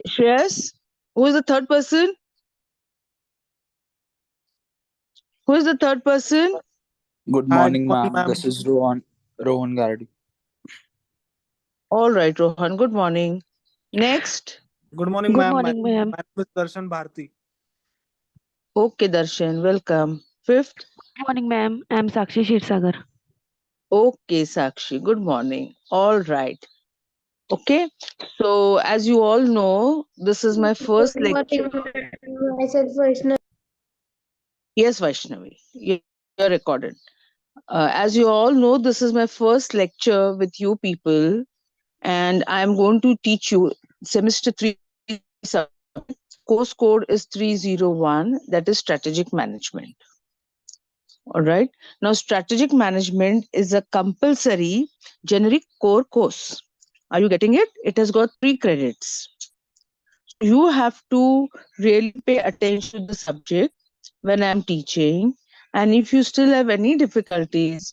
Shreyas, who is the third person? Who is the third person? Good Hi, good morning, morning, ma'am. ma'am. This is Rohan Gardi. All right, Rohan. Good morning. Next. Good morning, Good ma'am. morning, ma'am. My name is Darshan Bharti. Okay, Darshan. Welcome. Fifth. Good morning, ma'am. I'm Sakshi Shirsagar. Okay, Sakshi. Good morning. All right. Okay. So, as you all know, this is my first Good lecture. morning, ma'am. Myself Vaishnavi. Yes, Vaishnavi. You're recorded. As you all know, this is my first lecture with you people, and I'm going to teach you semester 3 subject. Course code is 301, that is strategic management. All right. Now, strategic management is a compulsory generic core course. Are you getting it? It has got 3 credits. You have to really pay attention to the subject when I'm teaching. And if you still have any difficulties,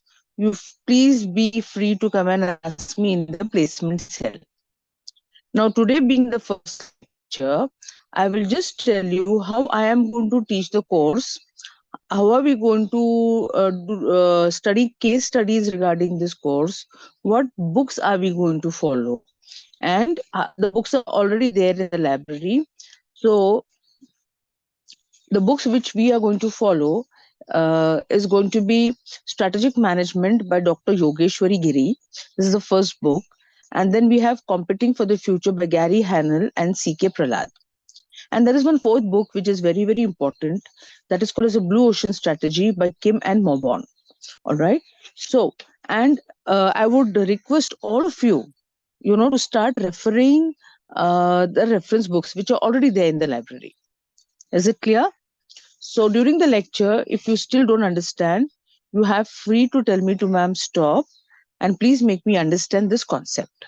please be free to come and ask me in the placement cell. Now, today being the first lecture, I will just tell you how I am going to teach the course. How are we going to study case studies regarding this course? What books are we going to follow? And the books are already there in the library. So, the books which we are going to follow is going to be Strategic Management by Dr. Yogeshwari Giri. This is the first book. And then we have Competing for the Future by Gary Hanel and C.K. Prahlad. And there is one fourth book which is very, very important. That is called as a Blue Ocean Strategy by Kim and Mobon. All right. So, and I would request all of you, to start referring the reference books which are already there in the library. Is it clear? So during the lecture, if you still don't understand, you have free to tell me to ma'am stop and please make me understand this concept.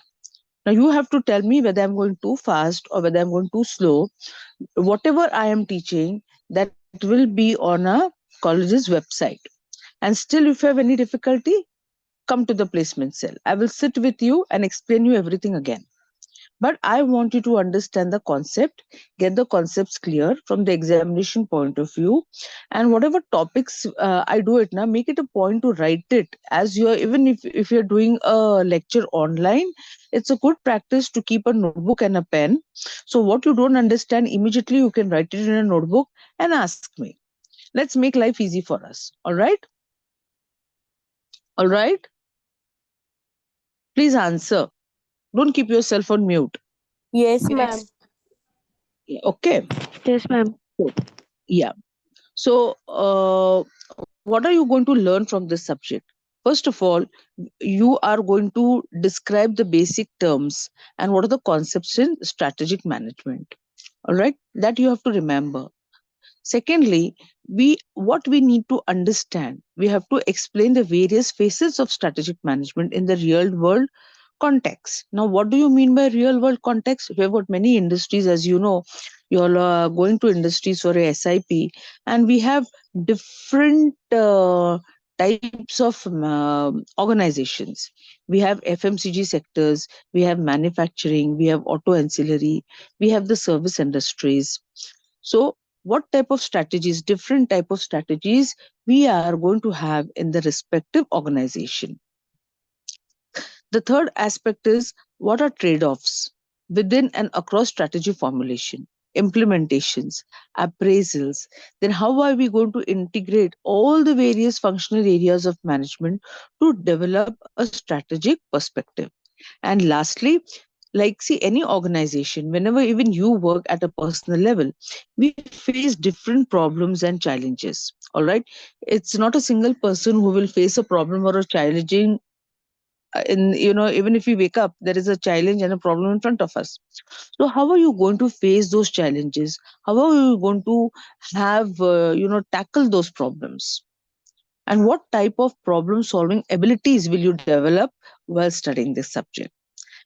Now you have to tell me whether I'm going too fast or whether I'm going too slow. Whatever I am teaching, that will be on a college's website. And still, if you have any difficulty, come to the placement cell. I will sit with you and explain you everything again. But I want you to understand the concept, get the concepts clear from the examination point of view, and whatever topics I do it now, make it a point to write it as you're even if you're doing a lecture online. It's a good practice to keep a notebook and a pen. So what you don't understand immediately, you can write it in a notebook and ask me. Let's make life easy for us. All right. All right. Please answer. Don't keep yourself on mute. Yes, ma'am. Yes. Okay. Yes, ma'am. So, yeah. So, what are you going to learn from this subject? First of all, you are going to describe the basic terms and what are the concepts in strategic management. All right, that you have to remember. Secondly, what we need to understand, we have to explain the various phases of strategic management in the real world context. Now, what do you mean by real world context? We have got many industries, as you know, you all are going to industries for a SIP, and we have different types of organizations. We have FMCG sectors, we have manufacturing, we have auto ancillary, we have the service industries. So, what type of strategies, different type of strategies we are going to have in the respective organization. The third aspect is what are trade-offs within and across strategy formulation, implementations, appraisals. Then how are we going to integrate all the various functional areas of management to develop a strategic perspective? And lastly, like see any organization, whenever even you work at a personal level, we face different problems and challenges. All right. It's not a single person who will face a problem or a challenging in even if we wake up there is a challenge and a problem in front of us. So how are you going to face those challenges? How are you going to have tackle those problems? And what type of problem solving abilities will you develop while studying this subject?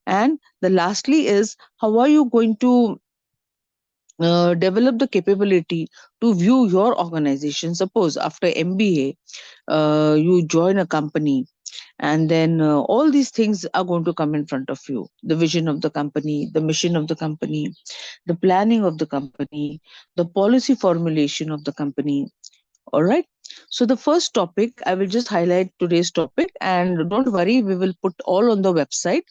And the lastly is how are you going to develop the capability to view your organization? Suppose after MBA you join a company And then all these things are going to come in front of you: the vision of the company, the mission of the company, the planning of the company, the policy formulation of the company. All right. So the first topic, I will just highlight today's topic, and don't worry, we will put all on the website.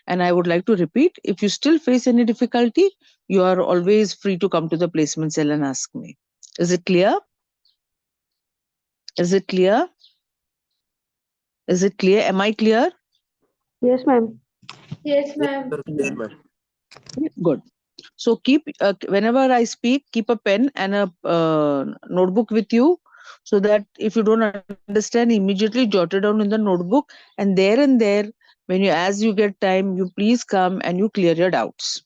And I would like to repeat, if you still face any difficulty, you are always free to come to the placement cell and ask me. Is it clear? Is it clear? Is it clear? Am I clear? Yes, ma'am. Yes, ma'am. Clear, ma'am. Good. So keep, whenever I speak, keep a pen and a notebook with you, so that if you don't understand, immediately jot it down in the notebook, and there, when you, as you get time, you please come and you clear your doubts.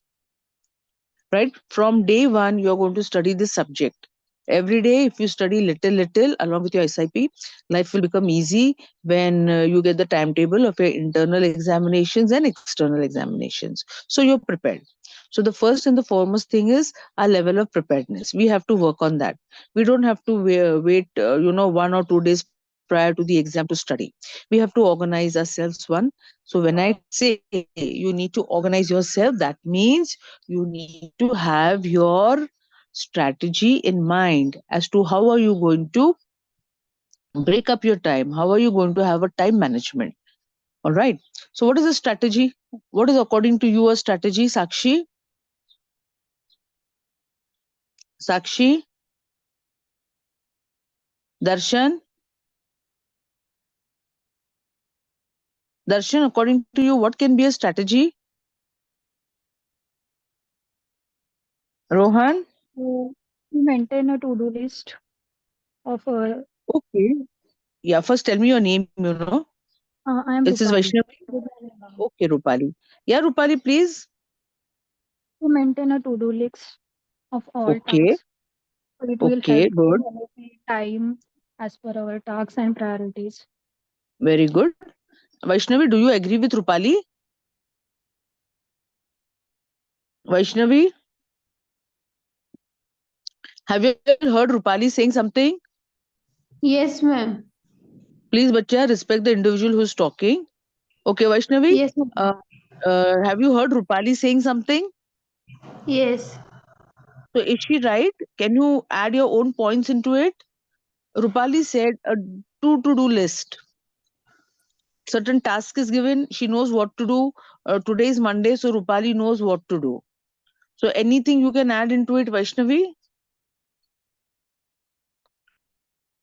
Right? From day one, you're going to study this subject. Every day, if you study little along with your SIP, life will become easy when you get the timetable of your internal examinations and external examinations. So you're prepared. So the first and the foremost thing is our level of preparedness. We have to work on that. We don't have to wait 1 or 2 days prior to the exam to study. We have to organize ourselves one. So when I say you need to organize yourself, that means you need to have your strategy in mind as to how are you going to break up your time, how are you going to have a time management. All right. So what is a strategy? What is according to you a strategy, Sakshi? Sakshi? Darshan? Darshan, according to you, what can be a strategy? Rohan? To maintain a to-do list of Okay. Yeah, first tell me your name, I am This is Rupali. Vaishnavi. Okay, Rupali. Yeah, Rupali, please. To maintain a to-do list of all Okay. tasks. So it will Okay, help good. to allocate time as per our tasks and priorities. Very good. Vaishnavi, do you agree with Rupali? Vaishnavi, have you heard Rupali saying something? Yes, ma'am. Please, bacha, respect the individual who's talking. Okay, Vaishnavi, Yes, ma'am. have you heard Rupali saying something? Yes. So is she right? Can you add your own points into it? Rupali said a to-do list. Certain task is given, she knows what to do. Today is Monday, so Rupali knows what to do. So anything you can add into it, Vaishnavi?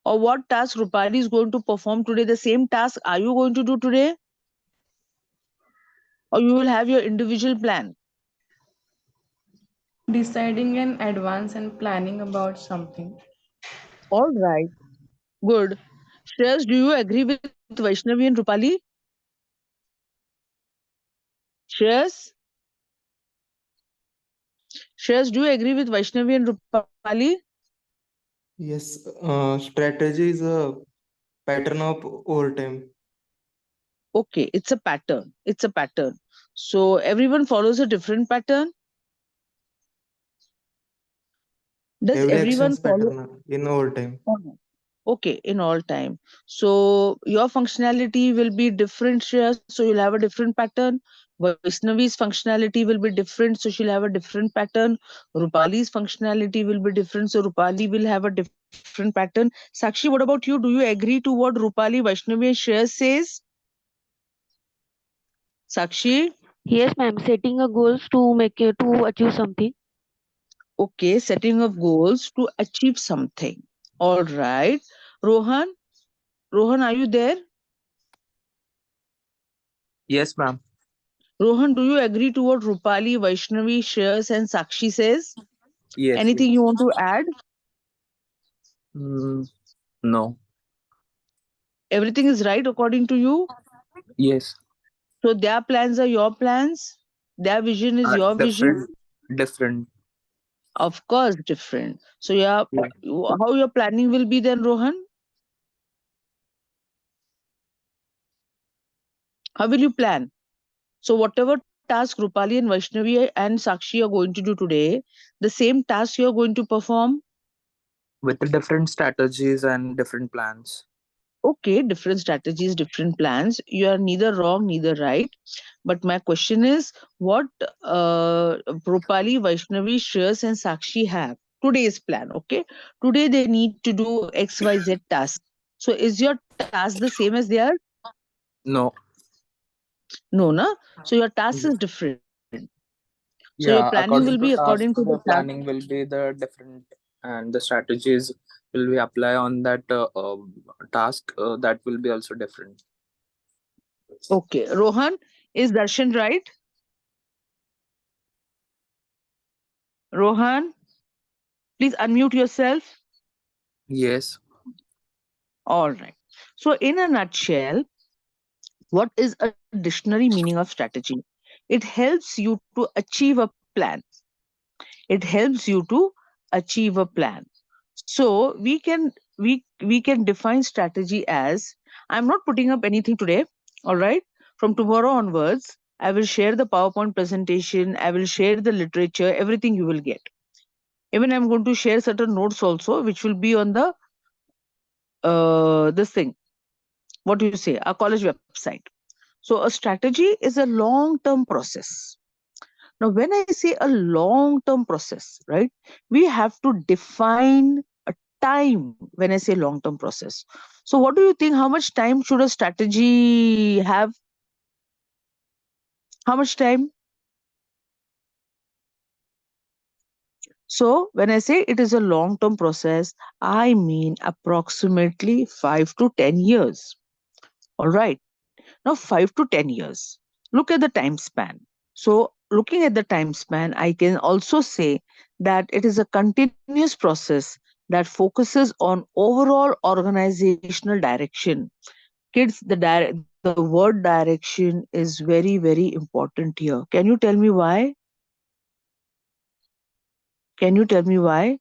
Or what task Rupali is going to perform today? The same task are you going to do today? Or you will have your individual plan? Deciding in advance and planning about something. All right, good. Shreyas, do you agree with Vaishnavi and Rupali? Shreyas? Shreyas, do you agree with Vaishnavi and Rupali? Yes, strategy is a pattern of overtime. Okay, it's a pattern. It's a pattern. So everyone follows a different pattern. Does Every everyone actions follow? pattern in overtime. Okay, in all time. So your functionality will be different, Shreya. So you'll have a different pattern. Vaishnavi's functionality will be different, so she'll have a different pattern. Rupali's functionality will be different, so Rupali will have a different pattern. Sakshi, what about you? Do you agree to what Rupali, Vaishnavi, and Shreya says? Sakshi? Yes, ma'am. Setting a goals to to achieve something. Okay, setting of goals to achieve something. All right. Rohan? Rohan, are you there? Yes, ma'am. Rohan, do you agree to what Rupali, Vaishnavi, Shreyas, and Sakshi says? Yes, Anything you yes. want to add? No. Everything is right according to you? Yes. So their plans are your plans? Their vision is your vision? Different. Of course, different. So yeah, Yeah. how your planning will be then, Rohan? How will you plan? So whatever task Rupali and Vaishnavi and Sakshi are going to do today, the same task you are going to perform? With the different strategies and different plans. okay, different strategies, different plans. You are neither wrong, neither right. But my question is, what Propali, Vaishnavi, Shreyas, and Sakshi have today's plan? Okay, today they need to do XYZ task. So is your task the same as theirs? No. No, na. So your task Yeah. is different. So your Yeah, planning will according be to task, according to the the task. planning will be the different, and the strategies will be apply on that task. That will be also different. Okay, Rohan, is Darshan right? Rohan, please unmute yourself. Yes. All right. So in a nutshell, what is a dictionary meaning of strategy? It helps you to achieve a plan. It helps you to achieve a plan. So we can define strategy as, I'm not putting up anything today. All right. From tomorrow onwards, I will share the PowerPoint presentation, I will share the literature, everything you will get. Even I'm going to share certain notes also, which will be on the this thing. What do you say? Our college website. So a strategy is a long-term process. Now, when I say a long-term process, right, we have to define a time when I say long-term process. So what do you think? How much time should a strategy have? How much time? So when I say it is a long-term process, I mean approximately 5 to 10 years. All right. Now, 5 to 10 years. Look at the time span. So, looking at the time span, I can also say that it is a continuous process that focuses on overall organizational direction. Kids, the word direction is very, very important here. Can you tell me why? Can you tell me why?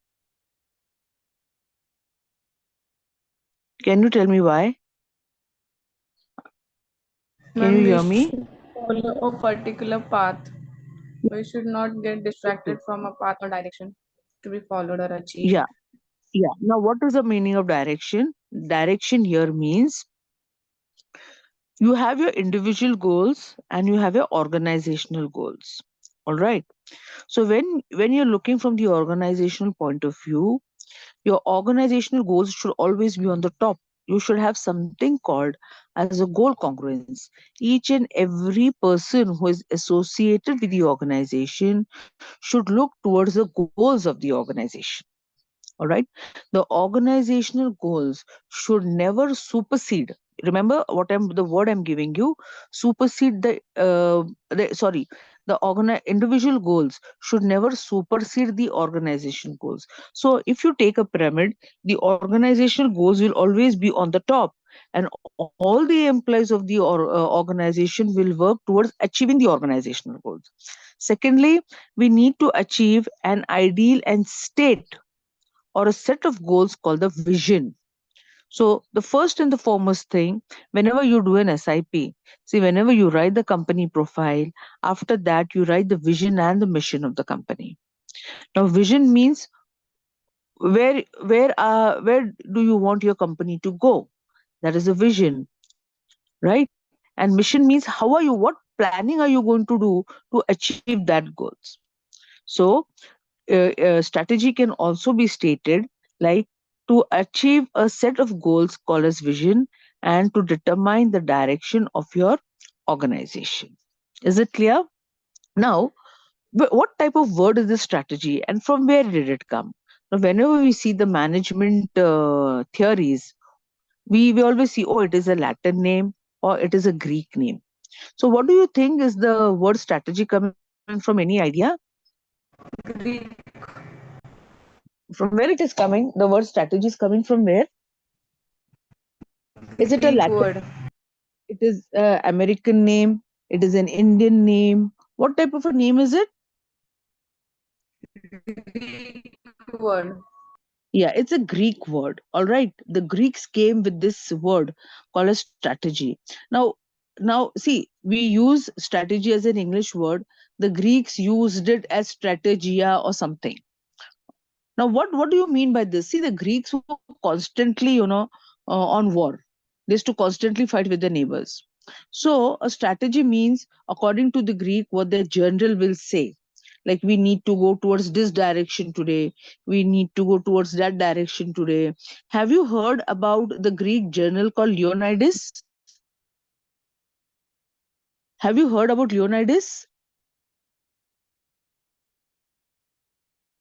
Can you tell me why? Can you Ma'am, we hear me? should follow a particular path. We should not get distracted from a path or direction to be followed or achieved. Yeah, yeah. Now, what is the meaning of direction? Direction here means you have your individual goals and you have your organizational goals. All right. So when you're looking from the organizational point of view, your organizational goals should always be on the top. You should have something called as a goal congruence. Each and every person who is associated with the organization should look towards the goals of the organization. All right. The organizational goals should never supersede. Remember what I'm the word I'm giving you, supersede the sorry, the individual goals should never supersede the organization goals. So if you take a pyramid, the organizational goals will always be on the top, and all the employees of the organization will work towards achieving the organizational goals. Secondly, we need to achieve an ideal and state or a set of goals called the vision. So, the first and the foremost thing, whenever you do an SIP, see, whenever you write the company profile, after that, you write the vision and the mission of the company. Now, vision means where do you want your company to go? That is a vision, right? And mission means how are you, what planning are you going to do to achieve that goals? So, strategy can also be stated like to achieve a set of goals called as vision and to determine the direction of your organization. Is it clear? Now, what type of word is this strategy and from where did it come? Now, whenever we see the management theories, we always see, oh, it is a Latin name or it is a Greek name. So, what do you think is the word strategy coming from? Any idea? Greek From where it is coming? The word strategy is coming from where? Is it a Greek Latin? word. It is a American name. It is an Indian name. What type of a name is it? Greek word. Yeah, it's a Greek word. All right. The Greeks came with this word called as strategy. Now, now see, we use strategy as an English word. The Greeks used it as strategia or something. Now, what do you mean by this? See, the Greeks were constantly, on war. They used to constantly fight with their neighbors. So a strategy means, according to the Greek, what their general will say. Like, we need to go towards this direction today. We need to go towards that direction today. Have you heard about the Greek general called Leonidas? Have you heard about Leonidas?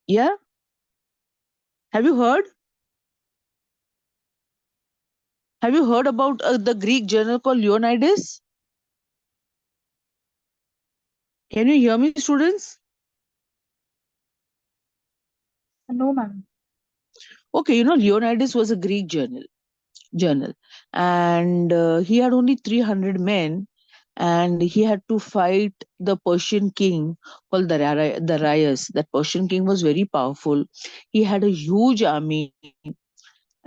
Yeah? Have you heard? Have you heard about the Greek general called Leonidas? Can you hear me, students? No, ma'am. Okay, Leonidas was a Greek journal, and he had only 300 men, and he had to fight the Persian king called Darius. That Persian king was very powerful. He had a huge army,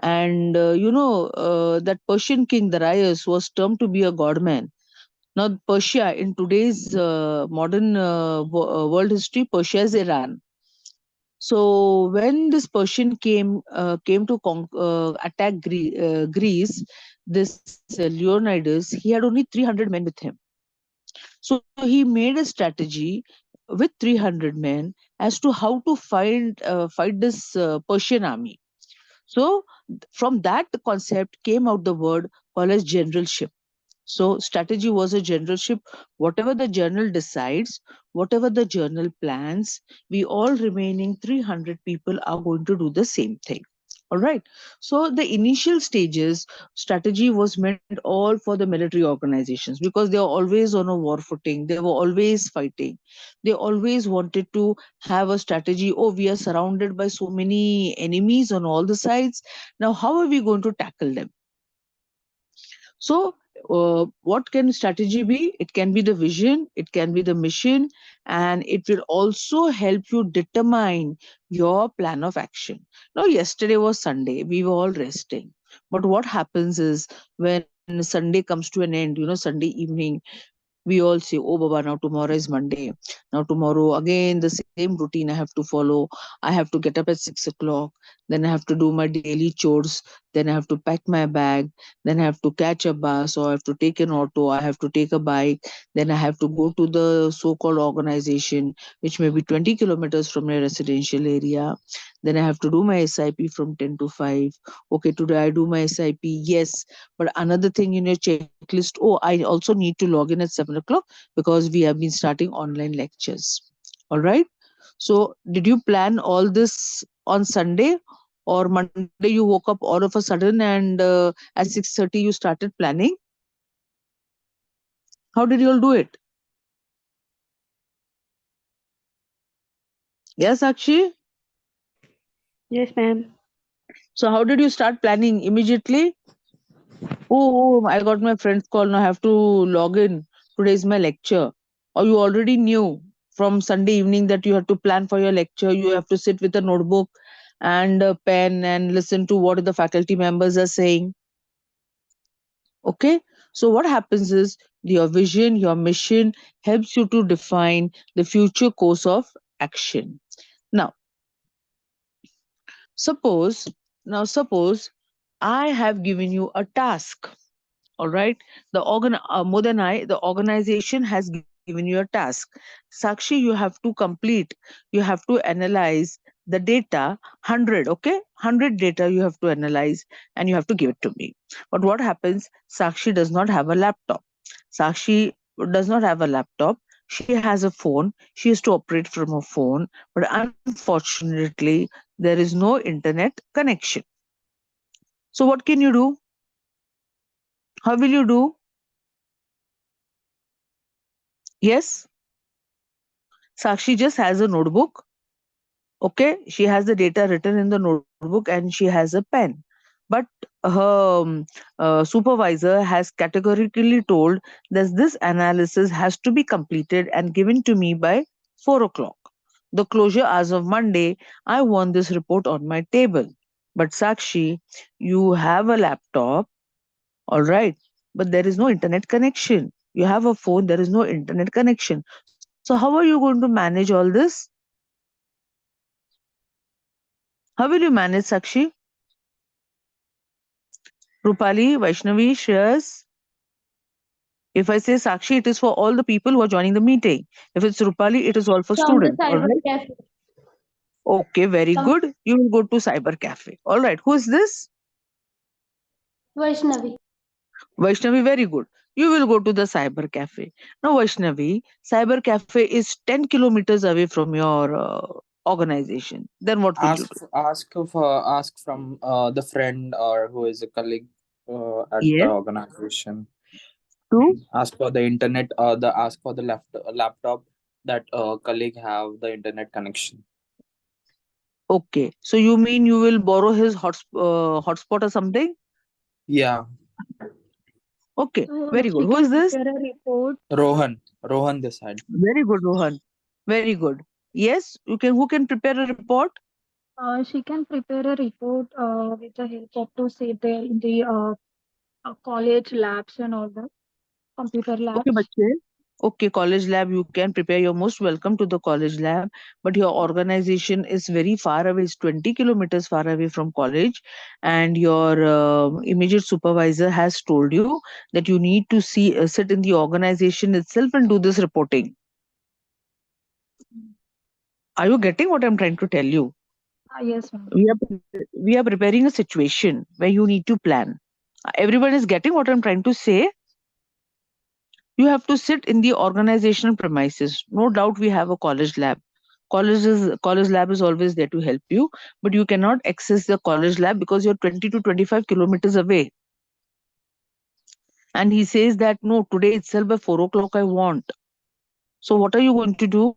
and that Persian king Darius was termed to be a godman. Now, Persia in today's modern world history, Persia is Iran. So when this Persian came to attack Greece, this Leonidas, he had only 300 men with him. So he made a strategy with 300 men as to how to fight this Persian army. So from that concept came out the word called as generalship. So strategy was a generalship. Whatever the journal decides, whatever the journal plans, we all remaining 300 people are going to do the same thing. All right. So the initial stages, strategy was meant all for the military organizations because they are always on a war footing. They were always fighting. They always wanted to have a strategy. Oh, we are surrounded by so many enemies on all the sides. Now, how are we going to tackle them? So, what can strategy be? It can be the vision, it can be the mission, and it will also help you determine your plan of action. Now, yesterday was Sunday, we were all resting. But what happens is when Sunday comes to an end, Sunday evening, we all say, oh, Baba, now tomorrow is Monday. Now, tomorrow, again, the same routine I have to follow. I have to get up at 6 o'clock. Then I have to do my daily chores. Then I have to pack my bag. Then I have to catch a bus or I have to take an auto. I have to take a bike. Then I have to go to the so called organization, which may be 20 kilometers from my residential area. Then I have to do my SIP from 10 to 5. Okay, today I do my SIP. Yes. But another thing in your checklist, oh, I also need to log in at 7 o'clock because we have been starting online lectures. All right. So, did you plan all this on Sunday or Monday? You woke up all of a sudden and at 6:30 you started planning? How did you all do it? Yes, Akshi? Yes, ma'am. So, how did you start planning immediately? Oh, I got my friend's call. Now I have to log in. Today is my lecture. Or you already knew from Sunday evening that you have to plan for your lecture. You have to sit with a notebook and a pen and listen to what the faculty members are saying. Okay. So what happens is your vision, your mission helps you to define the future course of action. Now, suppose, suppose I have given you a task. All right. More than the organization has given you a task. Sakshi, you have to complete, you have to analyze the data 100, okay? 100 data you have to analyze and you have to give it to me. But what happens? Sakshi does not have a laptop. Sakshi does not have a laptop. She has a phone. She has to operate from a phone. But unfortunately, there is no internet connection. So, what can you do? How will you do? Yes? Sakshi just has a notebook. Okay, she has the data written in the notebook and she has a pen. But her supervisor has categorically told that this analysis has to be completed and given to me by 4 o'clock. The closure as of Monday, I want this report on my table. But Sakshi, you have a laptop, all right, but there is no internet connection. You have a phone, there is no internet connection. So, how are you going to manage all this? How will you manage, Sakshi? Rupali, Vaishnavi, Shreyas. If I say Sakshi, it is for all the people who are joining the meeting. If it's Rupali, it is all for From the students. All cyber right. cafe. Okay, very From good. You will go to cyber cafe. All right. Who is this? Vaishnavi. Vaishnavi, very good. You will go to the cyber cafe. Now, Vaishnavi, cyber cafe is 10 kilometers away from your organization. Then what will you do? Ask from the friend or who is a colleague at the Yes. organization. True. Ask for the internet or the ask for the laptop that colleague have the internet connection. Okay. So you mean you will borrow his hotspot or something? Yeah, Okay. So Very good. she Who is can this? prepare a report. Rohan this side. Very good, Rohan. Very good. Yes. You can. Who can prepare a report? She can prepare a report with the help of to say there in the college labs and all that, computer Okay, labs. bache. Okay, college lab, you can prepare. You're most welcome to the college lab, but your organization is very far away. It's 20 kilometers far away from college, and your immediate supervisor has told you that you need to sit in the organization itself and do this reporting. Are you getting what I'm trying to tell you? Yes, ma'am. We are preparing a situation where you need to plan. Everyone is getting what I'm trying to say. You have to sit in the organizational premises. No doubt we have a college lab. College lab is always there to help you, but you cannot access the college lab because you're 20 to 25 kilometers away. And he says that no, today itself by 4 o'clock I want. So what are you going to do?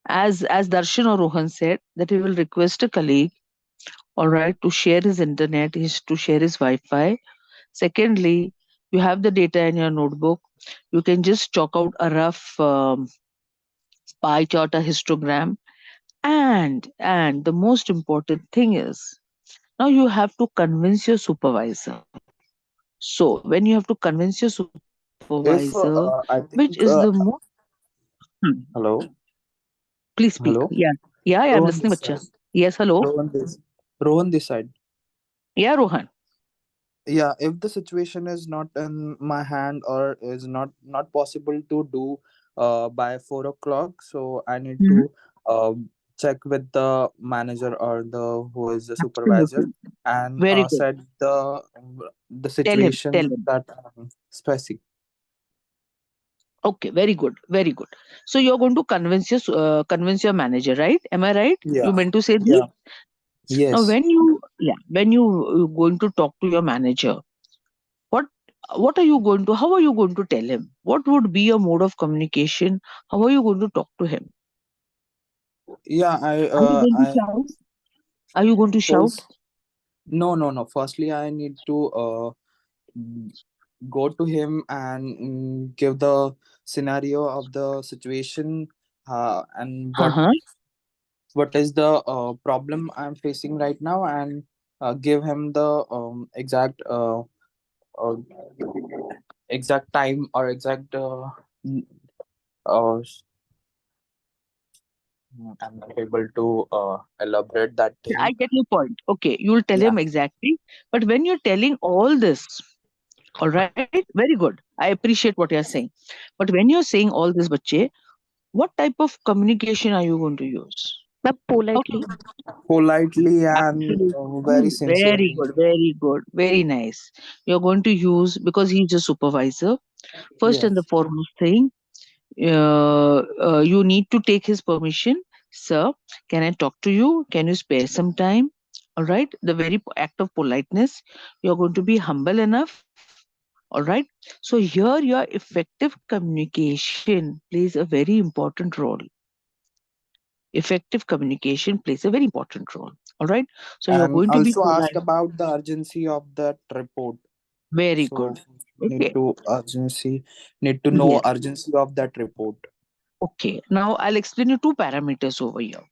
As Darshan or Rohan said, that he will request a colleague, all right, to share his internet, to share his Wi-Fi. Secondly, you have the data in your notebook. You can just chalk out a rough pie chart, a histogram, and the most important thing is now you have to convince your supervisor. So when you have to convince your If supervisor, I which think is the most hello, please speak. hello, Yeah, I'm Rohan listening, this bacha. side. Yes, hello. Rohan this side. Yeah, Rohan. Yeah, if the situation is not in my hand or is not possible to do by 4 o'clock, so I need Mhm. to check with the manager or the who is the supervisor Absolutely. and Very good. set the Tell situation him. that specific. Okay, very good, very good. So you're going to convince your manager, right? Am I right? You Yeah, meant to say this? yeah, Now, yes. when you going to talk to your manager, what what are you going to? How are you going to tell him? What would be your mode of communication? How are you going to talk to him? Yeah, Are you going to I shout? Are you going to shout? first no. Firstly, I need to go to him and give the scenario of the situation and Uh-huh. what is the problem I'm facing right now and give him the uh, exact time or exact n- uh, I'm not able to elaborate that I thing. get your point. Okay, you'll tell Yeah. him exactly. But when you're telling all this, all right, very good. I appreciate what you're saying. But when you're saying all this, bache, what type of communication are you going to use? But How politely. Politely and Absolutely. very Very sincerely. good, very good, very nice. You're going to use because he's a supervisor. First and the Yes. foremost thing, you need to take his permission. Sir, can I talk to you? Can you spare some time? All right. The very act of politeness. You're going to be humble enough. All right. So here, your effective communication plays a very important role. Effective communication plays a very important role. All right. So you're And going to be also ask polite. about the urgency of that report. Very So good. need Okay. to urgency, need to know Yes. urgency of that report. Okay. Now I'll explain you two parameters over here.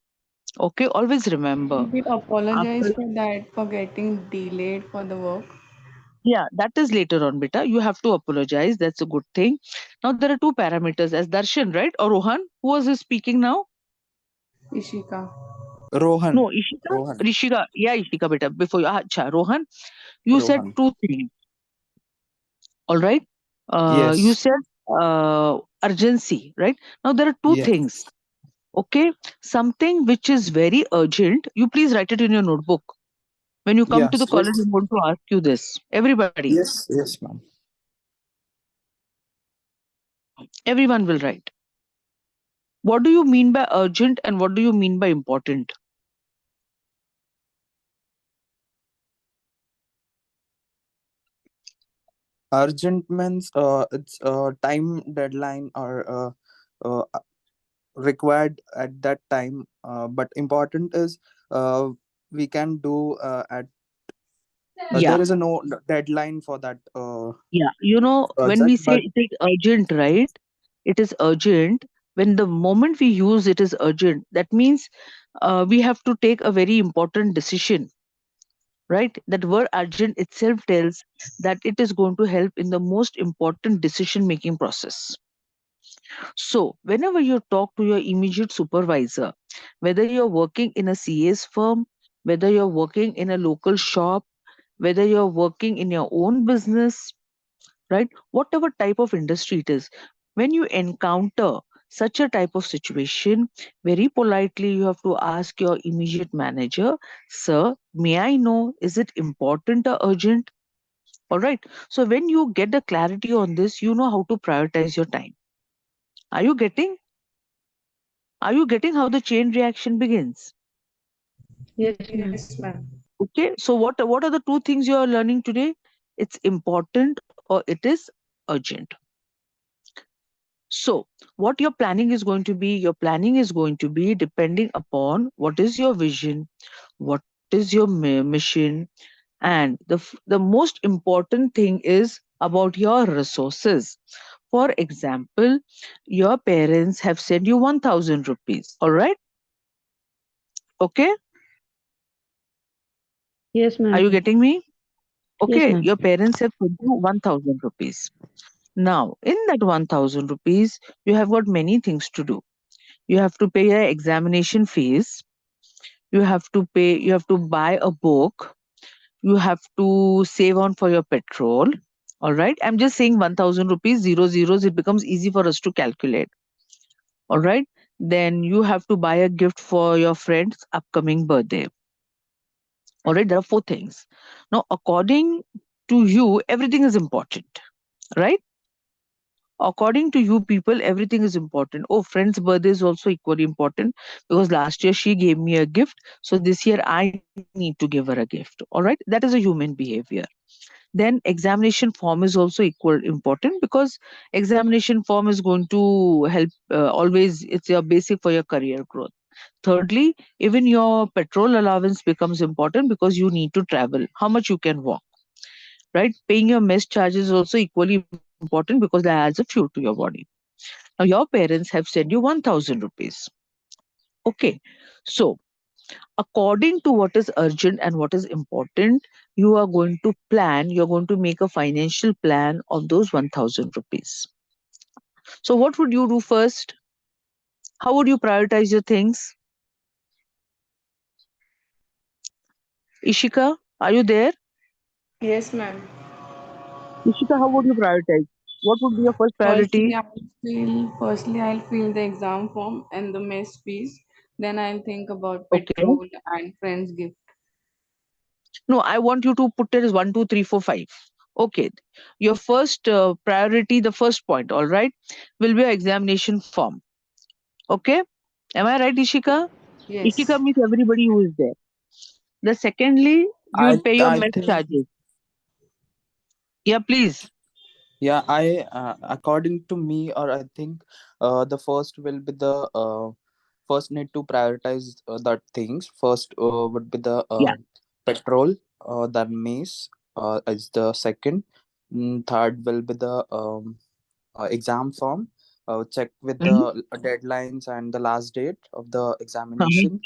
Okay. Always remember. Did you apologize After for that, for getting delayed for the work? Yeah, that is later on, beta. You have to apologize. That's a good thing. Now there are two parameters as Darshan, right? Or Rohan, who was speaking now? Ishika. Rohan. No, Ishika, Rohan. Rishika, yeah, Ishika, beta. Before you, acha, Rohan, you said Rohan. two things. All right. You Yes. said urgency, right? Now there are two Yeah. things. Okay, something which is very urgent. You please write it in your notebook. When you come to the Yes. college, Yes. I'm going to ask you this. Everybody, Yes. Yes, ma'am. everyone will write. What do you mean by urgent and what do you mean by important? Urgent means it's a time deadline or required at that time. But important is uh, we can do at Yeah, there is a no deadline for that yeah. You know, when we project. say But it is urgent, right? It is urgent. When the moment we use it is urgent, that means we have to take a very important decision, right? That word urgent itself tells that it is going to help in the most important decision making process. So, whenever you talk to your immediate supervisor, whether you're working in a CA's firm, whether you're working in a local shop, whether you're working in your own business, right? Whatever type of industry it is, when you encounter such a type of situation, very politely you have to ask your immediate manager, sir, may I know, is it important or urgent? All right. So, when you get the clarity on this, you know how to prioritize your time. Are you getting? Are you getting how the chain reaction begins? Yes, ma'am. Okay. So what are the two things you are learning today? It's important or it is urgent. So what your planning is going to be, your planning is going to be depending upon what is your vision, what is your mission, and the most important thing is about your resources. For example, your parents have sent you 1000 rupees. All right. Okay. Yes, Are you ma'am. getting me? Yes, Okay, ma'am. your parents have put you 1000 rupees. Now, in that 1000 rupees, you have got many things to do. You have to pay your examination fees. You have to buy a book. You have to save on for your petrol. All right. I'm just saying 1000 rupees, zero zeros, it becomes easy for us to calculate. All right. Then you have to buy a gift for your friend's upcoming birthday. All right. There are four things. Now, according to you, everything is important, right? According to you people, everything is important. Oh, friend's birthday is also equally important because last year she gave me a gift, so this year I need to give her a gift. All right, that is a human behavior. Then examination form is also equal important because examination form is going to help, always it's your basic for your career growth. Thirdly, even your petrol allowance becomes important because you need to travel, how much you can walk, right? Paying your mess charges is also equally important because that adds a fuel to your body. Now, your parents have sent you 1000 rupees. Okay. So, according to what is urgent and what is important, you are going to plan, you're going to make a financial plan of those 1000 rupees. So, what would you do first? How would you prioritize your things? Ishika, are you there? Yes, ma'am. Ishika, how would you prioritize? What would be your first priority? Firstly, I'll fill the exam form and the mess fees. Then I'll think about Okay. petrol and friends gift. No, I want you to put it as 1, 2, 3, 4, 5. Okay. Your first priority, the first point, all right, will be your examination form. Okay. Am I right, Ishika? Ishika Yes. means everybody who is there. The secondly, you will pay your I mess think, charges. Yeah, please. yeah, I according to me, or I think the first will be the first need to prioritize that things. First would be the Yeah. petrol, then mace is the second. Third will be the exam form. Check with Mhm. the deadlines and the last date of the Uh-huh. examination,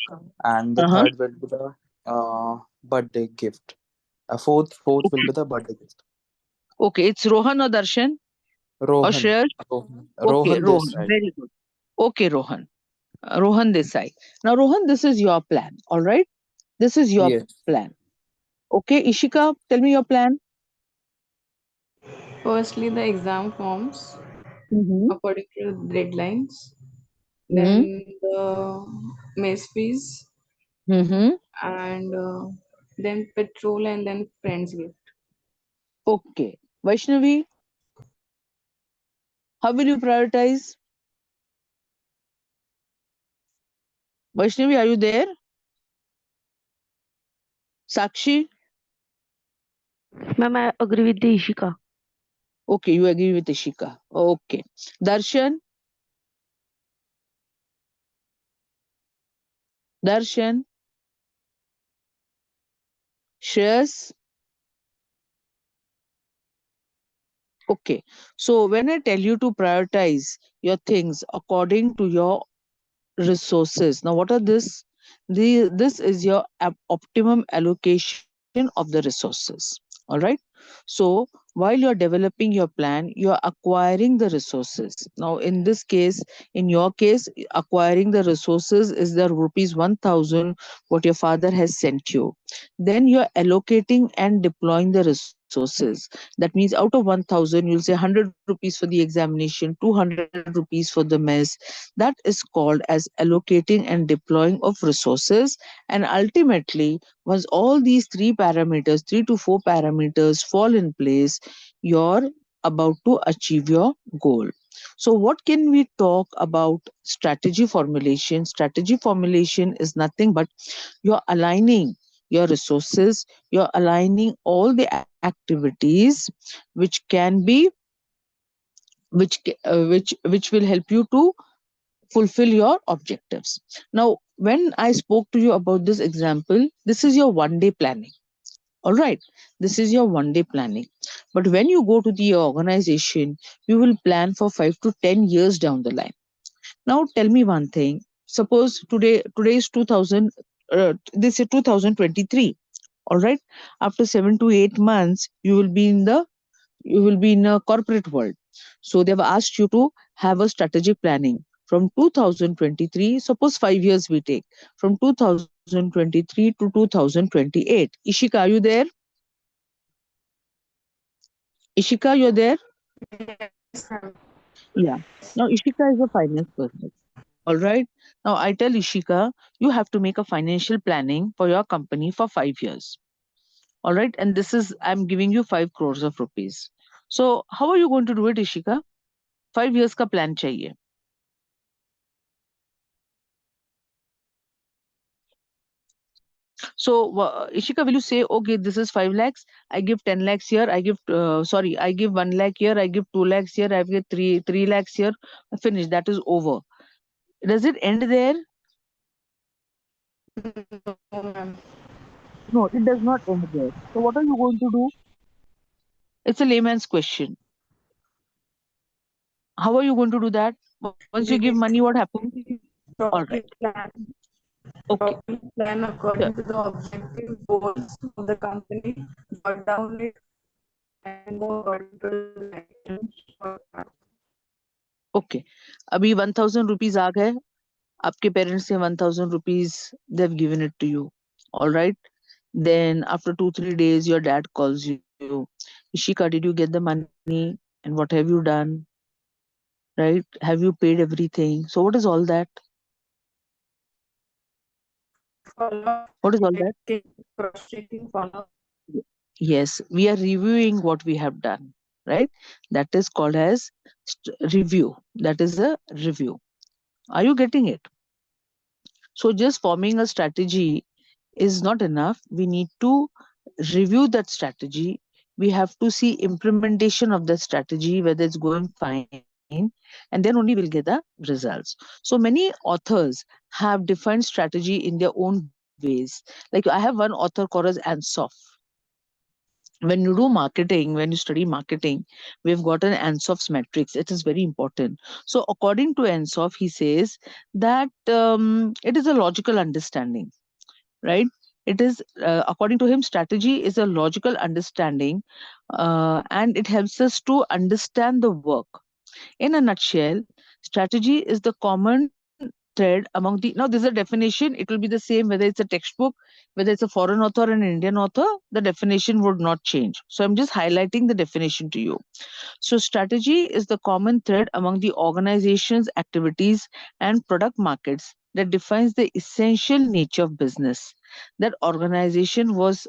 and the Uh-huh. third will be the birthday gift. Fourth will be the birthday gift. Okay, it's Rohan or Darshan or Rohan. Shreyas? Rohan, Okay, Rohan Rohan. Desai. Very good. Okay, Rohan. Rohan Desai. Now, Rohan, this is your plan. All right. This is your Yes. plan. Okay, Ishika, tell me your plan. Firstly, the exam forms Mm-hmm. according to deadlines, Mm-hmm. then the mess fees, Mm-hmm. and then petrol, and then friends gift. Okay. Vaishnavi, how will you prioritize? Vaishnavi, are you there? Sakshi? Ma'am, I agree with the Ishika. Okay, you agree with Ishika. Okay. Darshan? Darshan? Shreyas? Okay. So when I tell you to prioritize your things according to your resources. Now, what are this? This is your optimum allocation of the resources. All right. So while you're developing your plan, you're acquiring the resources. Now, in this case, in your case, acquiring the resources is the rupees 1,000 what your father has sent you. Then you're allocating and deploying the resources. That means out of 1,000, you'll say 100 rupees for the examination, 200 rupees for the mess. That is called as allocating and deploying of resources. And ultimately, once all these three parameters, 3 to 4 parameters fall in place, you're about to achieve your goal. So, what can we talk about strategy formulation? Strategy formulation is nothing but you're aligning your resources, you're aligning all the activities which can be which will help you to fulfill your objectives. Now, when I spoke to you about this example, this is your 1 day planning. All right, this is your 1 day planning. But when you go to the organization, you will plan for 5 to 10 years down the line. Now, tell me one thing. Suppose today is 2000, this is 2023. All right, after 7 to 8 months, you will be in a corporate world. So they've asked you to have a strategic planning from 2023. Suppose 5 years we take from 2023 to 2028. Ishika, are you there? Ishika, you're there? Yeah. Now, Ishika is a finance person. All right. Now, I tell Ishika, you have to make a financial planning for your company for 5 years. All right. And this is, I'm giving you 5 crores of rupees. So, how are you going to do it, Ishika? 5 years का plan चाहिए. So, Ishika, will you say, okay, this is 5 lakhs, I give 10 lakhs here, I give 1 lakh here, I give 2 lakhs here, I give 3 lakhs here, finish, that is over. Does it end there? No, ma'am. No, it does not end there. So, what are you going to do? It's a layman's question. How are you going to do that? Once you give We money, what happens? All right. properly plan, Okay. properly plan Sure. according to the objective goals of the company, jot down it, and go according to the directions for that. Okay. अभी 1,000 rupees आ गए. आपके parents ने 1,000 rupees, they've given it to you. All right. Then after 2 3 days, your dad calls you. Ishika, did you get the money? And what have you done? Right? Have you paid everything? So what is all that? Follow, What is all that? cross-checking follow. Yes, we are reviewing what we have done. Right? That is called as review. That is a review. Are you getting it? So just forming a strategy is not enough. We need to review that strategy. We have to see implementation of the strategy, whether it's going fine, and then only we'll get the results. So many authors have defined strategy in their own ways. Like I have one author called as Ansoff. When you do marketing, when you study marketing, we've got an Ansoff's matrix. It is very important. So according to Ansoff, he says that it is a logical understanding, right? It is, according to him, strategy is a logical understanding, and it helps us to understand the work. In a nutshell, strategy is the common thread among the, now this is a definition, it will be the same whether it's a textbook, whether it's a foreign author and an Indian author, the definition would not change. So I'm just highlighting the definition to you. So strategy is the common thread among the organization's activities and product markets that defines the essential nature of business that organization was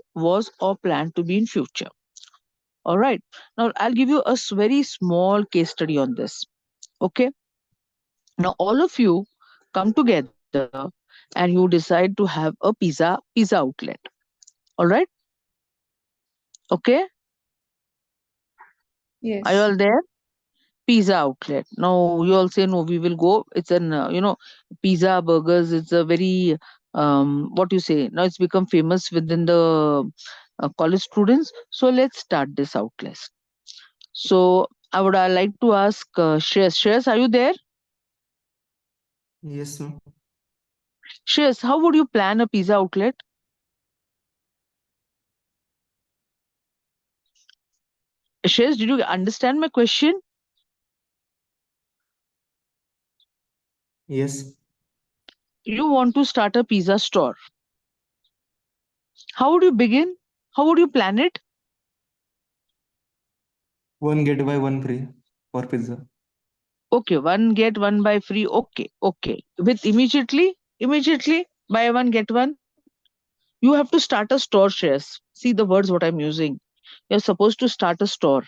or planned to be in future. All right. Now I'll give you a very small case study on this. Okay. Now all of you come together and you decide to have a pizza outlet. All right. Okay. Are you Yes. all there? Pizza outlet. Now you all say no, we will go. It's an pizza burgers. It's a very what you say. Now it's become famous within the college students. So let's start this outlet. So I would like to ask Shreyas. Shreyas, are you there? Yes, ma'am. Shreyas, how would you plan a pizza outlet? Shreyas, did you understand my question? Yes. You want to start a pizza store. How would you begin? How would you plan it? One get by one free for pizza. Okay, one get one by free. Okay, okay. With immediately buy one get one. You have to start a store, shares. See the words what I'm using. You're supposed to start a store.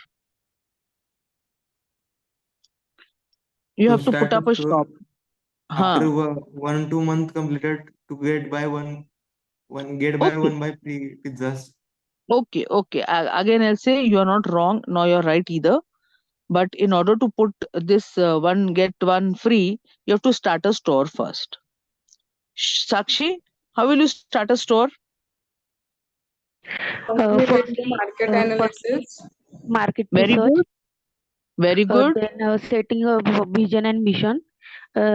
You To have to put start up a a store shop. after Huh. 1 2 month completed to get by get by Okay, one by free pizzas. okay, okay. Again, I'll say you're not wrong, nor you're right either. But in order to put this one get one free, you have to start a store first. Sakshi, how will you start a store? First, we will do Firstly, market analysis. market Very research, good, very good, then setting a vision and mission.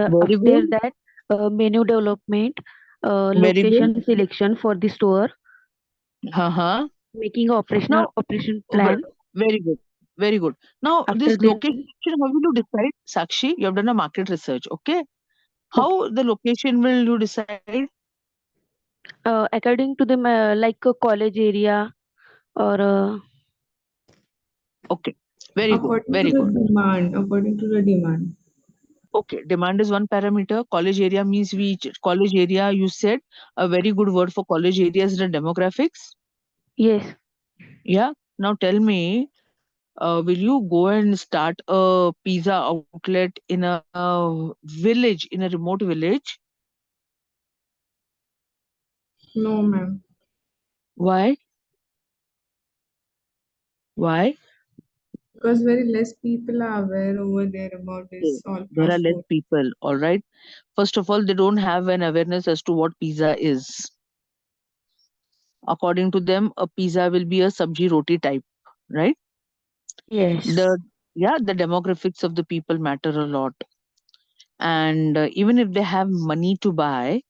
very After good, that, menu development, very good. location selection for the store, Uh-huh. making a Now, operation ve- plan. very good, very good. Now, After this then, location, how will you decide? Sakshi, you have done a market research, okay? okay, How the location will you decide? according to the like a college area or Okay, very good, According to very the good. demand. According to the demand. Okay, demand is one parameter. College area means college area, you said a very good word for college area is the demographics. yes, Yeah. Now tell me, will you go and start a pizza outlet in a village, in a remote village? No, ma'am. Why? Why? Because very less people are aware over there about Okay, this all there are fast less food. people, all right? First of all, they don't have an awareness as to what pizza is. According to them, a pizza will be a sabji roti type, right? yes, The Yeah, the demographics of the people matter a lot. And even if they have money to buy,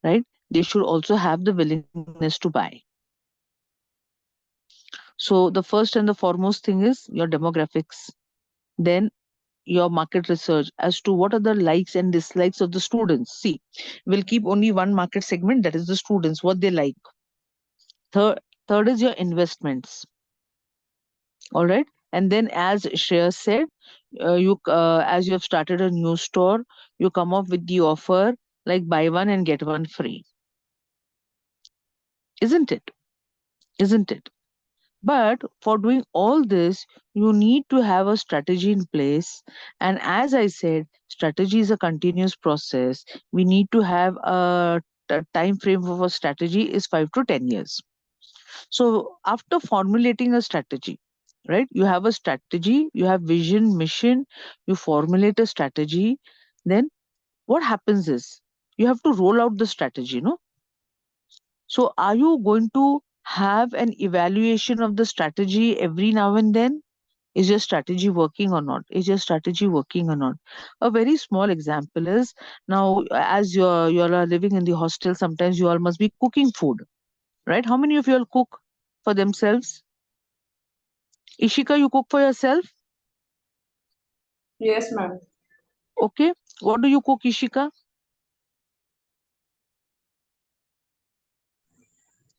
right, they should also have the willingness to buy. So the first and the foremost thing is your demographics. Then your market research as to what are the likes and dislikes of the students. See, we'll keep only one market segment, that is the students, what they like. Third is your investments. All right. And then, as Shreya said, as you have started a new store, you come up with the offer like buy one and get one free. Isn't it? Isn't it? But for doing all this, you need to have a strategy in place. And as I said, strategy is a continuous process. We need to have a time frame of a strategy is 5 to 10 years. So after formulating a strategy, right, you have a strategy, you have vision, mission, you formulate a strategy. Then what happens is you have to roll out the strategy, no? So are you going to have an evaluation of the strategy every now and then? Is your strategy working or not? Is your strategy working or not? A very small example is, now as you all are living in the hostel, sometimes you all must be cooking food, right? How many of you all cook for themselves? Ishika, you cook for yourself? Yes, ma'am. Okay. What do you cook, Ishika?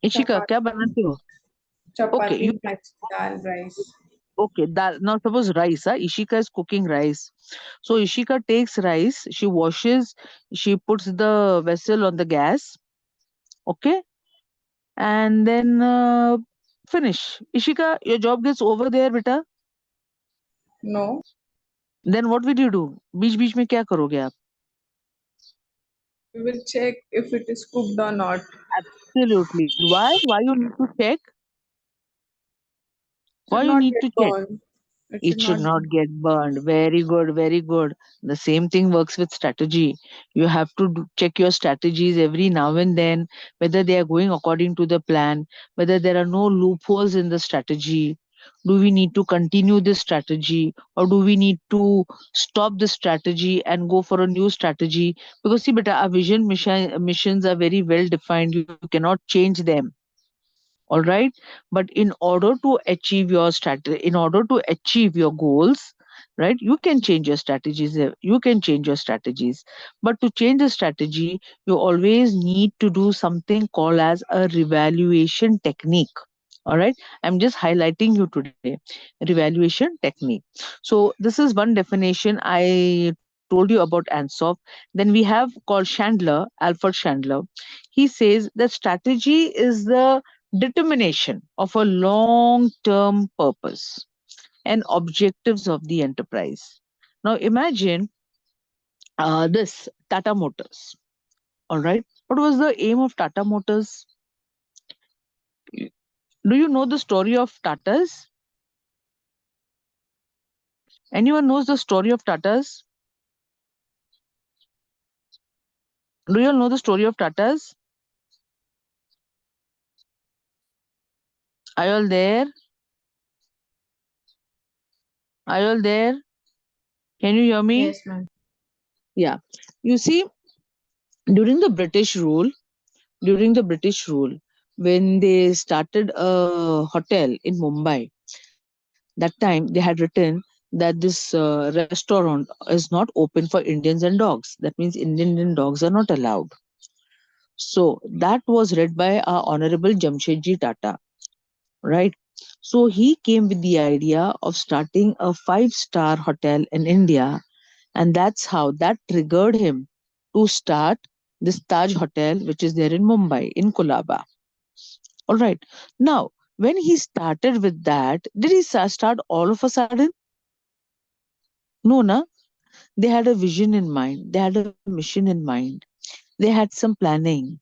Ishika क्या बनाते हो? Okay, Chapati, you dal, rice. okay. That now suppose rice. Ishika is cooking rice. So Ishika takes rice. She washes. She puts the vessel on the gas. Okay, and then finish. Ishika, your job gets over there, beta. No, Then what will you do? बीच बीच में क्या करोगे आप? we will check if it is cooked or not. Absolutely. Why? Why you need to check? Should Why you not need get to check? burned. It should It should not. not get burned. Very good, very good. The same thing works with strategy. You have to check your strategies every now and then, whether they are going according to the plan, whether there are no loopholes in the strategy. Do we need to continue this strategy, or do we need to stop this strategy and go for a new strategy? Because see, beta, our missions are very well defined. You cannot change them, all right, but in order to achieve your strategy, in order to achieve your goals, right, you can change your strategies, you can change your strategies, but to change the strategy you always need to do something called as a revaluation technique. All right, I'm just highlighting you today revaluation technique. So this is one definition I told you about Ansoff. Then we have called Chandler, Alfred Chandler. He says that strategy is the determination of a long term purpose and objectives of the enterprise. Now imagine this Tata Motors. All right, what was the aim of Tata Motors? Do you know the story of Tatas? Anyone knows the story of Tatas? Do you all know the story of Tatas? Are you all there? Are you all there? Can you hear me? Yes, ma'am. Yeah. You see, during the British rule, during the British rule, when they started a hotel in Mumbai, that time they had written that this restaurant is not open for Indians and dogs. That means Indian dogs are not allowed. So that was read by our Honorable Jamshedji Tata, right? So he came with the idea of starting a five-star hotel in India, and that's how that triggered him to start this Taj Hotel, which is there in Mumbai, in Kolaba. All right. Now, when he started with that, did he start all of a sudden? No, na. They had a vision in mind. They had a mission in mind. They had some planning,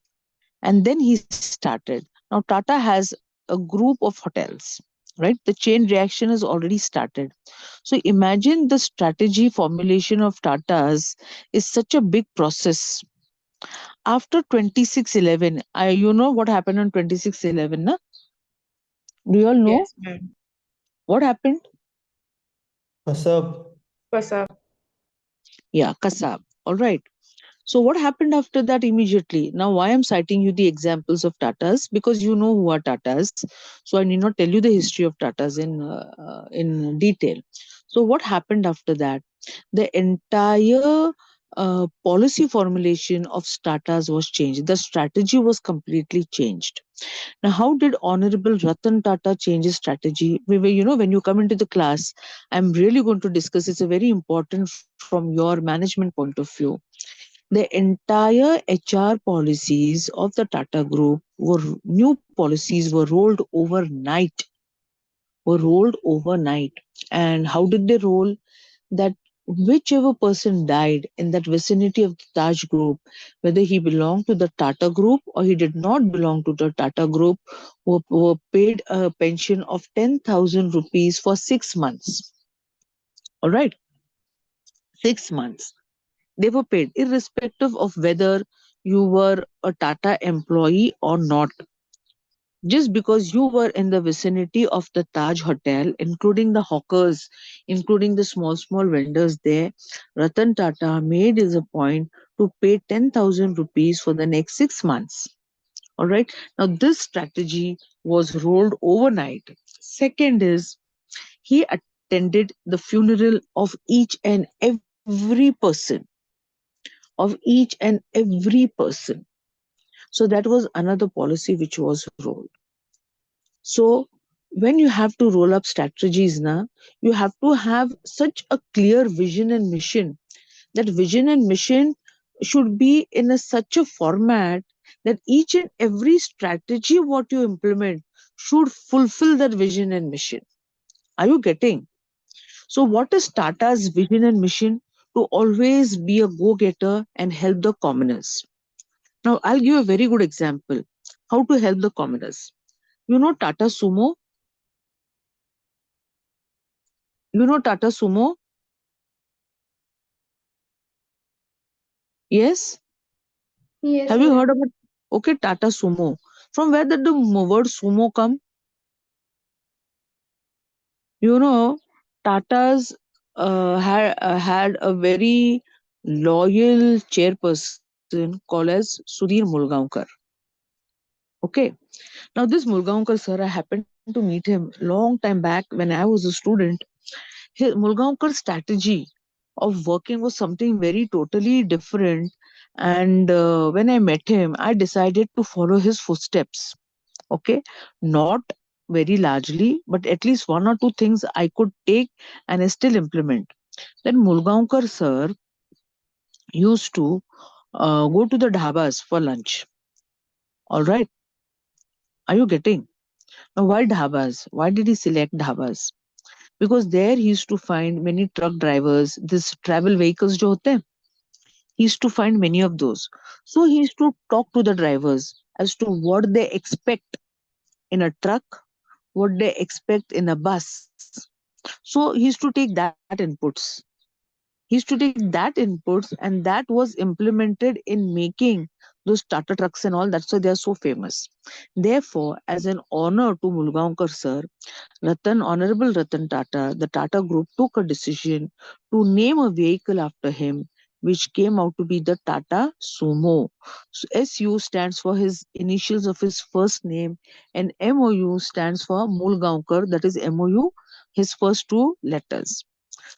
and then he started. Now, Tata has a group of hotels, right? The chain reaction has already started. So, imagine the strategy formulation of Tata's is such a big process. After 2611, you know what happened on 2611, na? Do you all know Yes, ma'am. what happened? Kasab. Kasab. Yeah, Kasab. All right. So what happened after that immediately? Now, why I'm citing you the examples of Tatas? Because you know who are Tatas. So I need not tell you the history of Tatas in detail. So what happened after that? The entire policy formulation of Tatas was changed. The strategy was completely changed. Now, how did Honorable Ratan Tata change his strategy? We were, when you come into the class, I'm really going to discuss. It's a very important from your management point of view. The entire HR policies of the Tata Group were new policies were rolled overnight. And how did they roll? That whichever person died in that vicinity of the Taj Group, whether he belonged to the Tata Group or he did not belong to the Tata Group, were paid a pension of 10,000 rupees for 6 months. All right, 6 months. They were paid irrespective of whether you were a Tata employee or not. Just because you were in the vicinity of the Taj Hotel, including the hawkers, including the small vendors there, Ratan Tata made it a point to pay 10,000 rupees for the next 6 months. All right. Now, this strategy was rolled overnight. Second is he attended the funeral of each and every person, of each and every person. So that was another policy which was rolled. So when you have to roll up strategies now, you have to have such a clear vision and mission. That vision and mission should be in such a format that each and every strategy what you implement should fulfill that vision and mission. Are you getting? So what is Tata's vision and mission? To always be a go-getter and help the commoners. Now I'll give a very good example. How to help the commoners. You know Tata Sumo? You know Tata Sumo? Yes? Yes, Have you ma'am. heard about okay Tata Sumo? From where did the word sumo come? You know, Tata's had a very loyal chairperson called as Sudhir Mulgaonkar. Okay. Now this Mulgaonkar sir, I happened to meet him long time back when I was a student. His Mulgaonkar's strategy of working was something very totally different. And when I met him, I decided to follow his footsteps. Okay, not very largely, but at least one or two things I could take and I still implement. Then Mulgaonkar sir used to go to the dhabas for lunch. All right, are you getting? Now, why dhabas? Why did he select dhabas? Because there he used to find many truck drivers, this travel vehicles jo hote hain, he used to find many of those. So he used to talk to the drivers as to what they expect in a truck, what they expect in a bus. So he used to take that inputs. He used to take that inputs, and that was implemented in making those Tata trucks and all. That's why they are so famous. Therefore, as an honor to Mulgaonkar sir, Honorable Ratan Tata, the Tata Group took a decision to name a vehicle after him, which came out to be the Tata Sumo. So SU stands for his initials of his first name, and MOU stands for Mulgaonkar, that is MOU, his first two letters.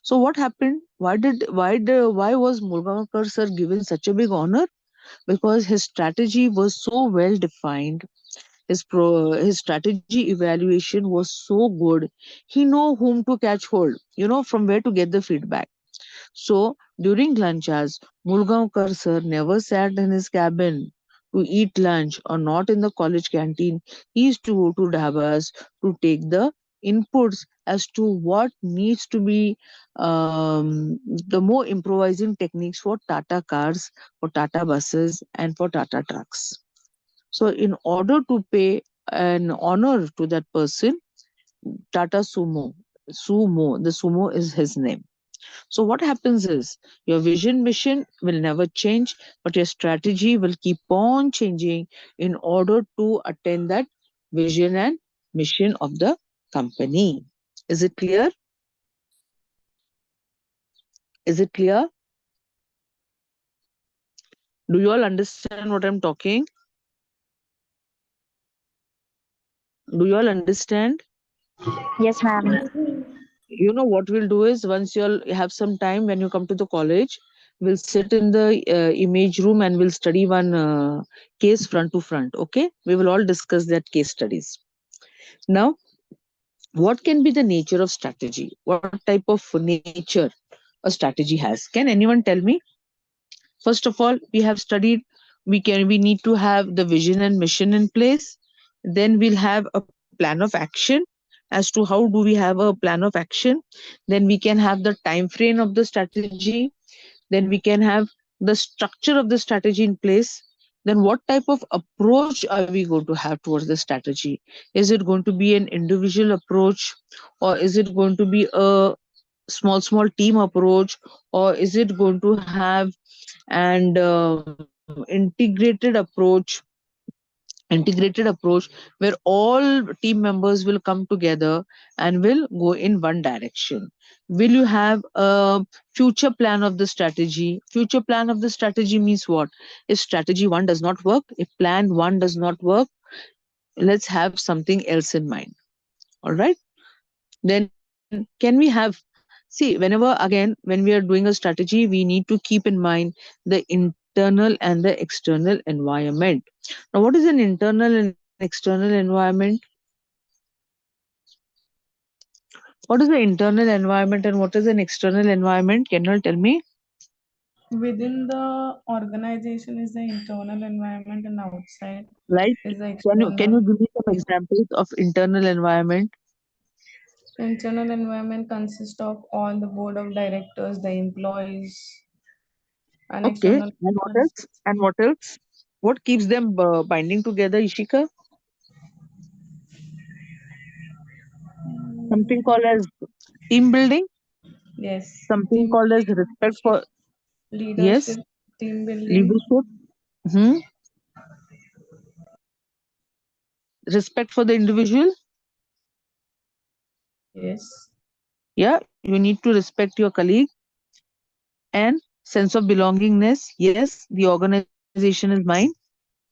So what happened? Why was Mulgaonkar sir given such a big honor? Because his strategy was so well defined, his strategy evaluation was so good. He know whom to catch hold, from where to get the feedback. So during lunch hours, Mulgaonkar sir never sat in his cabin to eat lunch or not in the college canteen. He used to go to dhabas to take the inputs as to what needs to be the more improvising techniques for Tata cars, for Tata buses, and for Tata trucks. So, in order to pay an honor to that person, Tata the Sumo is his name. So, what happens is your vision mission will never change, but your strategy will keep on changing in order to attain that vision and mission of the company. Is it clear? Is it clear? Do you all understand what I'm talking? Do you all understand? Yes, ma'am. What we'll do is once you'll have some time when you come to the college, we'll sit in the image room and we'll study one case front to front. Okay, we will all discuss that case studies. Now, what can be the nature of strategy? What type of nature a strategy has? Can anyone tell me? First of all, we have studied, we need to have the vision and mission in place. Then we'll have a plan of action as to how do we have a plan of action. Then we can have the time frame of the strategy. Then we can have the structure of the strategy in place. Then what type of approach are we going to have towards the strategy? Is it going to be an individual approach, or is it going to be a small team approach, or is it going to have and integrated approach where all team members will come together and will go in one direction? Will you have a future plan of the strategy? Future plan of the strategy means what? If strategy 1 does not work, if plan 1 does not work, let's have something else in mind. All right, then can we have, see, whenever again when we are doing a strategy, we need to keep in mind the intent internal and the external environment. Now, what is an internal and external environment? What is the internal environment and what is an external environment? Can you all tell me? Within the organization is the internal environment and outside Right? is the Can you external. give me some examples of internal environment? Internal environment consists of all the board of directors, the employees, and Okay. external. And what else? And what else? What keeps them binding together, Ishika? Something called as team building. Yes, Something team called as respect for, yes, leadership, team building. leadership. Hmm. Respect for the individual. Yes, Yeah, you need to respect your colleague. And sense of belongingness. Yes, the organization is mine. And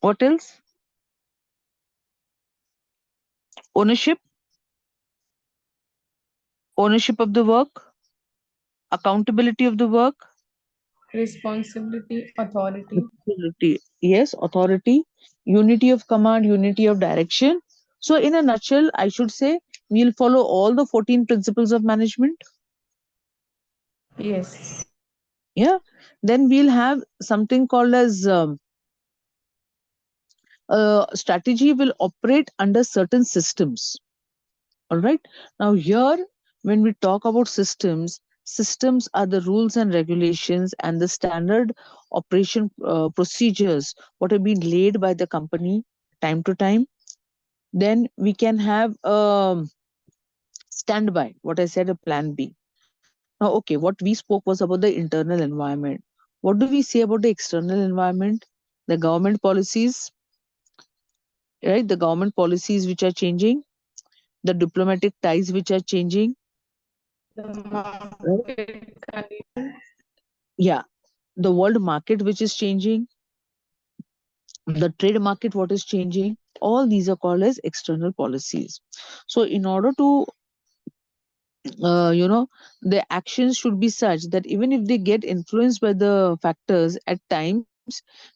what else? Ownership. Ownership of the work. Accountability of the work. responsibility, authority. Authority. Yes, authority. Unity of command, unity of direction. So, in a nutshell, I should say we'll follow all the 14 principles of management. Yes, Yeah. Then we'll have something called as strategy will operate under certain systems. All right. Now, here, when we talk about systems, systems are the rules and regulations and the standard operation procedures what have been laid by the company time to time. Then we can have standby, what I said, a plan B. Now, okay, what we spoke was about the internal environment. What do we say about the external environment? The government policies, right? The government policies which are changing, the diplomatic ties which are changing, the right? market condition. Yeah, the world market which is changing, the trade market what is changing, all these are called as external policies. So, in order to the actions should be such that even if they get influenced by the factors at times,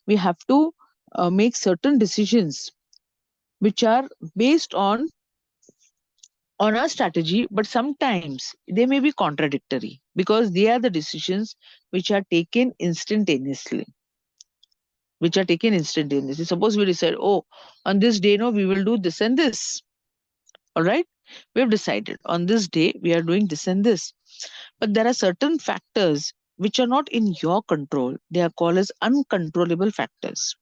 we have to make certain decisions which are based on our strategy, but sometimes they may be contradictory because they are the decisions which are taken instantaneously. Suppose we decide, oh, on this day, no, we will do this and this. All right, we have decided on this day we are doing this and this. But there are certain factors which are not in your control. They are called as uncontrollable factors.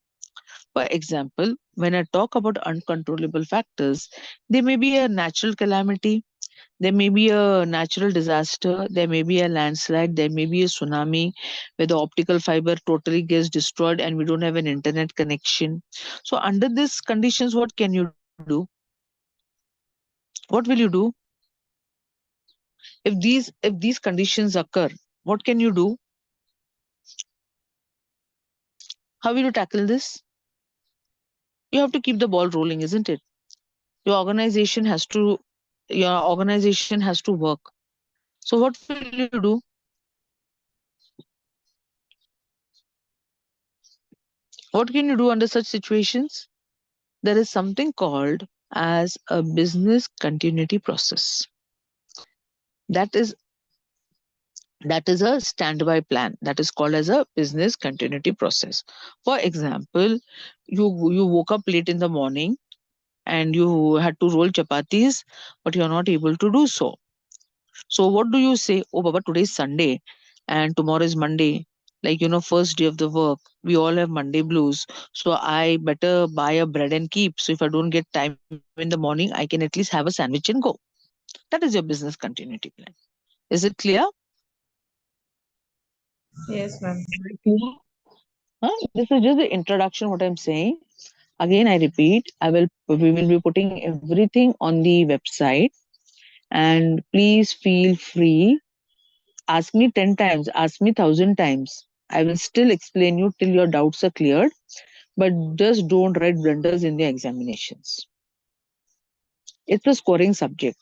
For example, when I talk about uncontrollable factors, there may be a natural calamity, there may be a natural disaster, there may be a landslide, there may be a tsunami where the optical fiber totally gets destroyed and we don't have an internet connection. So, under these conditions, what can you do? What will you do? If these conditions occur, what can you do? How will you tackle this? You have to keep the ball rolling, isn't it? Your organization has to work. So what will you do? What can you do under such situations? There is something called as a business continuity process. That is a standby plan. That is called as a business continuity process. For example, you woke up late in the morning and you had to roll chapatis, but you're not able to do so. So what do you say? Oh, Baba, today is Sunday and tomorrow is Monday. Like, first day of the work. We all have Monday blues. So I better buy a bread and keep. So if I don't get time in the morning, I can at least have a sandwich and go. That is your business continuity plan. Is it clear? Yes, ma'am. This is just the introduction, what I'm saying. Again, I repeat, we will be putting everything on the website. And please feel free. Ask me 10 times, ask me 1,000 times. I will still explain you till your doubts are cleared, but just don't write blunders in the examinations. It's a scoring subject.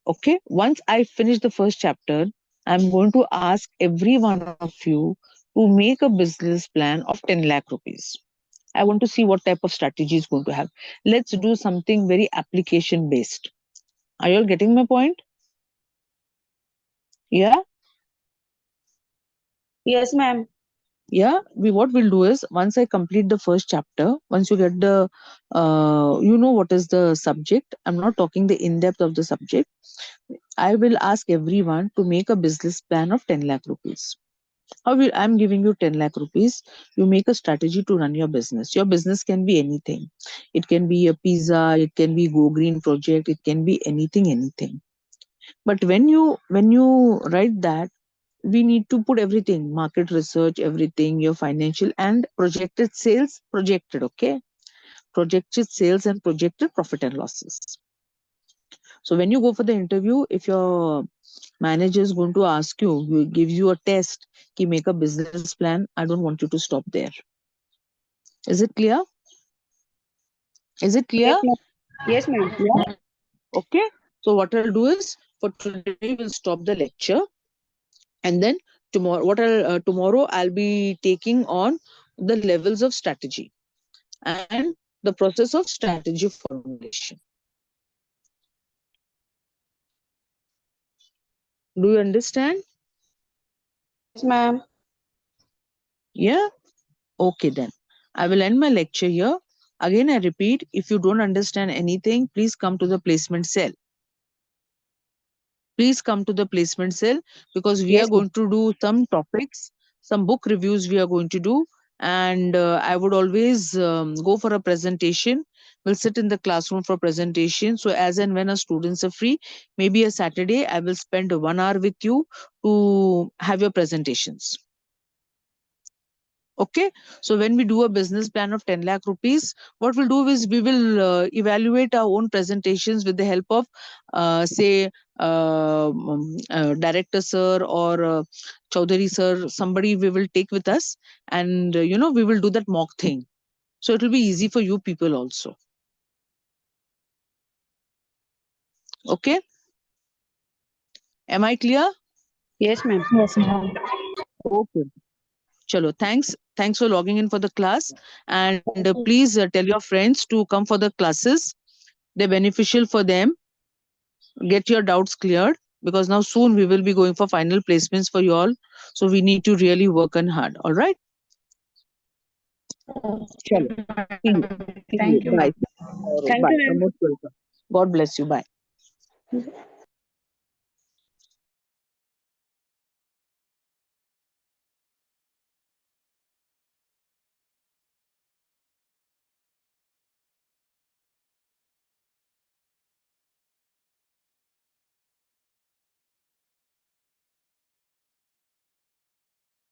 Okay, once I finish the first chapter, I'm going to ask every one of you to make a business plan of 10 lakh rupees. I want to see what type of strategy is going to have. Let's do something very application based. Are you all getting my point? Yeah? Yes, ma'am. Yeah, what we'll do is, once I complete the first chapter, once you get the you know what is the subject, I'm not talking the in-depth of the subject, I will ask everyone to make a business plan of 10 lakh rupees. I'm giving you 10 lakh rupees. You make a strategy to run your business. Your business can be anything. It can be a pizza, it can be Go Green project, it can be anything. But when you write that, we need to put everything, market research, everything, your financial and projected sales, okay? Projected sales and projected profit and losses. So when you go for the interview, if your manager is going to ask you, gives you a test, ki make a business plan, I don't want you to stop there. Is it clear? Is it clear? Yes, ma'am. Yeah. Okay. So what I'll do is, for today we'll stop the lecture, and then tomorrow I'll be taking on the levels of strategy and the process of strategy formulation. Do you understand? Yes, ma'am. Yeah. Okay, then I will end my lecture here. Again, I repeat, if you don't understand anything, please come to the placement cell. Please come to the placement cell, because we are going to do some topics, some book reviews we are going to do. And I would always go for a presentation. We'll sit in the classroom for presentation. So as and when our students are free, maybe a Saturday, I will spend 1 hour with you to have your presentations. Okay, so when we do a business plan of 10 lakh rupees, what we'll do is we will evaluate our own presentations with the help of, say, director sir or Chaudhary sir, somebody we will take with us, and we will do that mock thing. So it will be easy for you people also. Okay, am I clear? Yes, ma'am. Yes, ma'am. Okay. Chalo, thanks for logging in for the class, and please tell your friends to come for the classes. They're beneficial for them. Get your doubts cleared, because now soon we will be going for final placements for you all. So we need to really work on hard. All right. Chalo. See you. Thank you, Bye. ma'am. Thank Bye. you, You're ma'am. most welcome. God bless you. Bye.